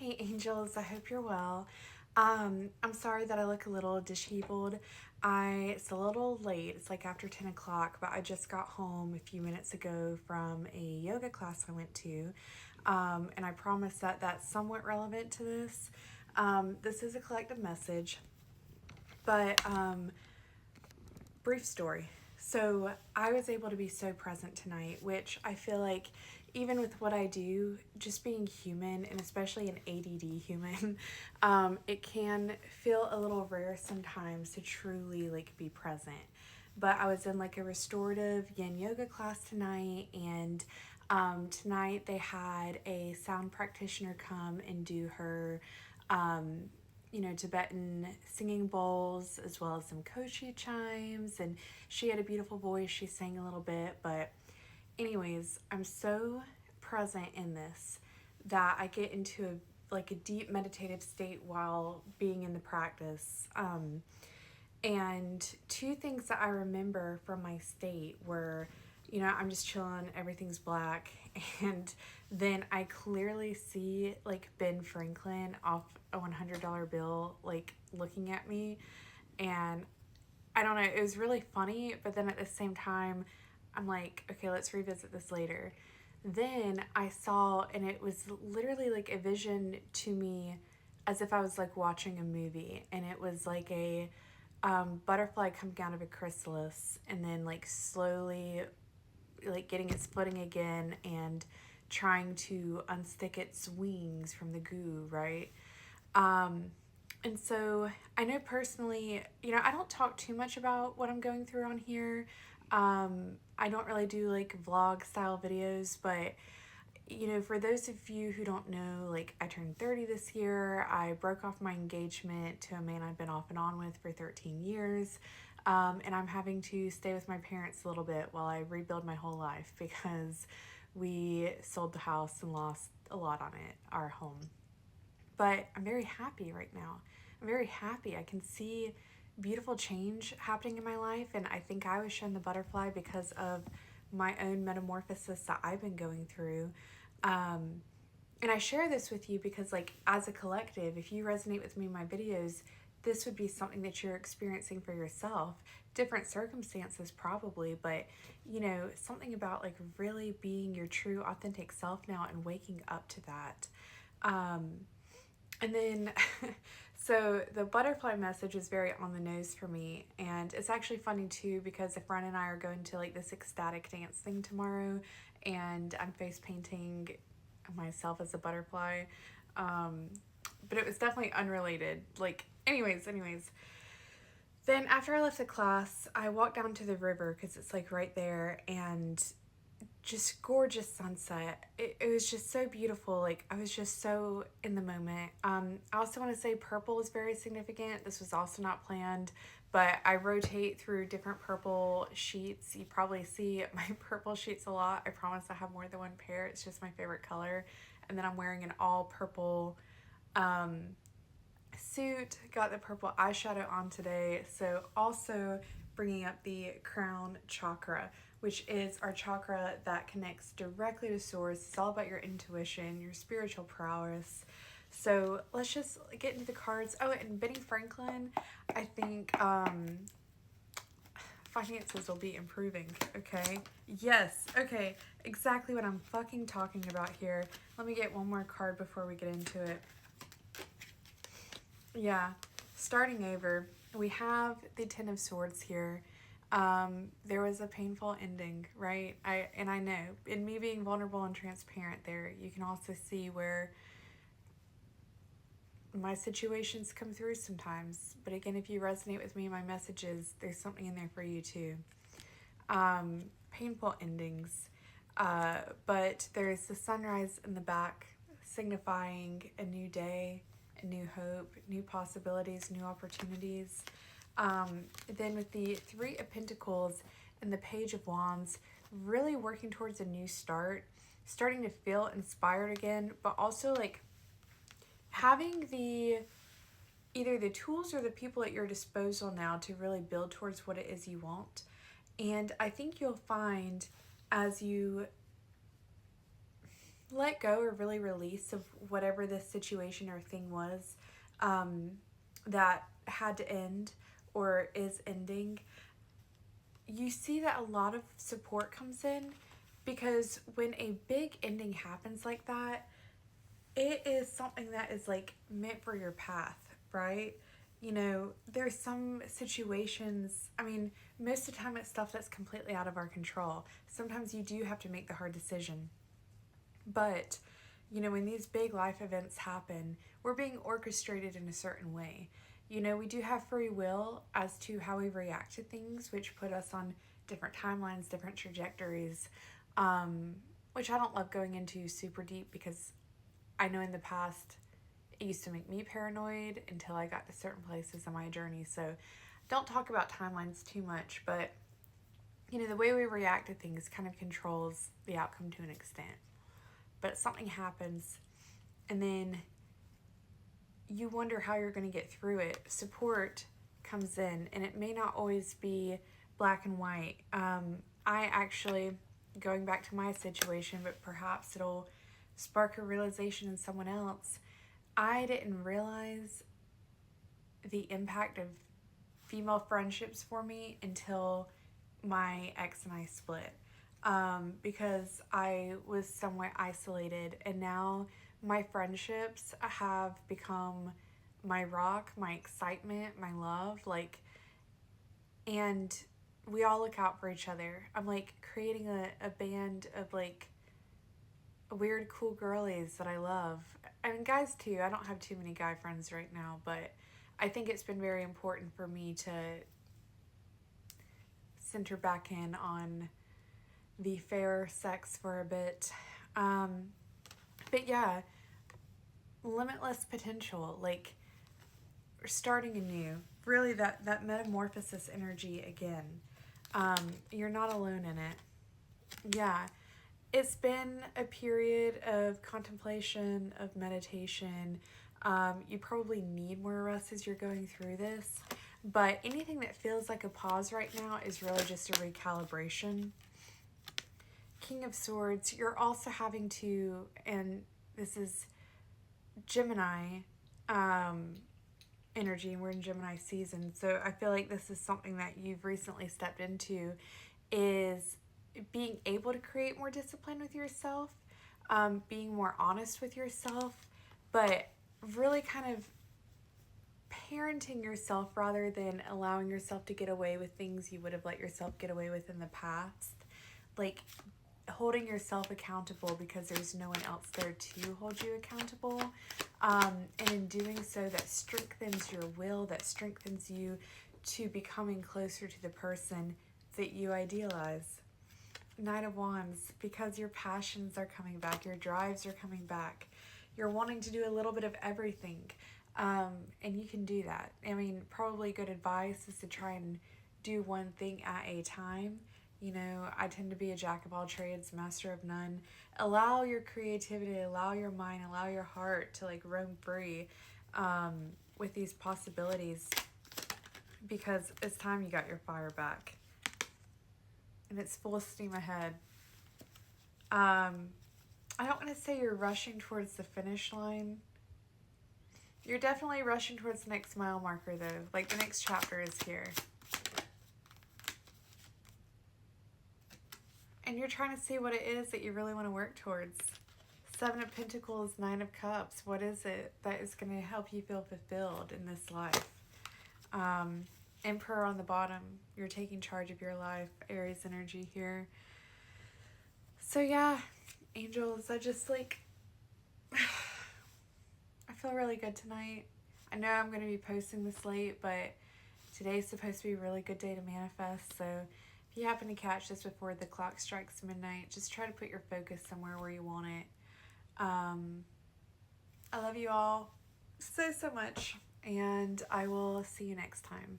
Hey angels, I hope you're well. I'm sorry that I look a little disheveled. It's a little late. It's like after 10 o'clock, but I just got home a few minutes ago from a yoga class I went to. And I promise that that's somewhat relevant to this. This is a collective message, but brief story. So I was able to be so present tonight, which I feel like even with what I do, just being human and especially an ADD human, it can feel a little rare sometimes to truly like be present. But I was in like a restorative yin yoga class tonight, and tonight they had a sound practitioner come and do her um, Tibetan singing bowls as well as some koshi chimes. And she had a beautiful voice. She sang a little bit. But, anyways, I'm so present in this that I get into a deep meditative state while being in the practice. And two things that I remember from my state were, I'm just chilling, everything's black, and then I clearly see like Ben Franklin off a $100 bill, like looking at me, and I don't know, it was really funny, but then at the same time, I'm like, okay, let's revisit this later. Then I saw, and it was literally like a vision to me as if I was like watching a movie, and it was like a butterfly coming out of a chrysalis and then like slowly like getting its footing again and trying to unstick its wings from the goo, right? And so I know personally, I don't talk too much about what I'm going through on here. I don't really do like vlog style videos, but for those of you who don't know, like I turned 30 this year. I broke off my engagement to a man I've been off and on with for 13 years. And I'm having to stay with my parents a little bit while I rebuild my whole life because we sold the house and lost a lot on it, our home. But I'm very happy right now. I'm very happy. I can see beautiful change happening in my life, and I think I was shown the butterfly because of my own metamorphosis that I've been going through. And I share this with you because, like, as a collective, if you resonate with me in my videos, this would be something that you're experiencing for yourself. Different circumstances, probably, but something about like really being your true, authentic self now and waking up to that. And then, so the butterfly message is very on the nose for me. And it's actually funny too because a friend and I are going to like this ecstatic dance thing tomorrow, and I'm face painting myself as a butterfly. But it was definitely unrelated. Like, anyways. Then after I left the class, I walked down to the river because it's like right there, and just gorgeous sunset. It was just so beautiful. Like I was just so in the moment. I also want to say purple is very significant. This was also not planned, but I rotate through different purple sheets. You probably see my purple sheets a lot. I promise I have more than one pair. It's just my favorite color. And then I'm wearing an all purple suit. Got the purple eyeshadow on today. So also bringing up the crown chakra, which is our chakra that connects directly to source. It's all about your intuition, your spiritual prowess. So let's just get into the cards. Oh, and Benny Franklin, I think finances will be improving, okay? Yes, okay, exactly what I'm fucking talking about here. Let me get one more card before we get into it. Yeah, starting over, we have the Ten of Swords here. There was a painful ending, right? I know, in me being vulnerable and transparent there, you can also see where my situations come through sometimes. But again, if you resonate with me, my messages, there's something in there for you too. Painful endings. But there's the sunrise in the back, signifying a new day, a new hope, new possibilities, new opportunities. Then with the Three of Pentacles and the Page of Wands, really working towards a new start, starting to feel inspired again, but also like having either the tools or the people at your disposal now to really build towards what it is you want. And I think you'll find as you let go or really release of whatever this situation or thing was that had to end or is ending, you see that a lot of support comes in, because when a big ending happens like that, it is something that is like meant for your path, right? You know, there's some situations, I mean, most of the time it's stuff that's completely out of our control. Sometimes you do have to make the hard decision. But, you know, when these big life events happen, we're being orchestrated in a certain way. You know, we do have free will as to how we react to things, which put us on different timelines, different trajectories, um, which I don't love going into super deep, because I know in the past it used to make me paranoid until I got to certain places in my journey. So don't talk about timelines too much, but you know, the way we react to things kind of controls the outcome to an extent. But something happens, and then you wonder how you're going to get through it. Support comes in, and it may not always be black and white. I actually, going back to my situation, but perhaps it'll spark a realization in someone else. I didn't realize the impact of female friendships for me until my ex and I split, because I was somewhat isolated, and now my friendships have become my rock, my excitement, my love. Like, and we all look out for each other. I'm like creating a band of like weird, cool girlies that I love. I mean, guys too. I don't have too many guy friends right now, but I think it's been very important for me to center back in on the fair sex for a bit. But yeah, limitless potential, like starting anew. Really, that metamorphosis energy again. You're not alone in it. Yeah, it's been a period of contemplation, of meditation. You probably need more rest as you're going through this. But anything that feels like a pause right now is really just a recalibration. King of Swords, you're also having to, and this is Gemini energy, and we're in Gemini season, so I feel like this is something that you've recently stepped into, is being able to create more discipline with yourself, being more honest with yourself, but really kind of parenting yourself rather than allowing yourself to get away with things you would have let yourself get away with in the past. Like holding yourself accountable because there's no one else there to hold you accountable. And in doing so, that strengthens your will, that strengthens you to becoming closer to the person that you idealize. Knight of Wands, because your passions are coming back, your drives are coming back. You're wanting to do a little bit of everything. And you can do that. I mean, probably good advice is to try and do one thing at a time. You know, I tend to be a jack of all trades, master of none. Allow your creativity, allow your mind, allow your heart to like roam free with these possibilities, because it's time you got your fire back. And it's full steam ahead. I don't want to say you're rushing towards the finish line. You're definitely rushing towards the next mile marker though. Like the next chapter is here. And you're trying to see what it is that you really want to work towards. Seven of Pentacles, Nine of Cups. What is it that is going to help you feel fulfilled in this life? Emperor on the bottom. You're taking charge of your life. Aries energy here. So yeah, angels, I just like... I feel really good tonight. I know I'm going to be posting this late, but today's supposed to be a really good day to manifest. So if you happen to catch this before the clock strikes midnight, just try to put your focus somewhere where you want it. I love you all so much, and I will see you next time.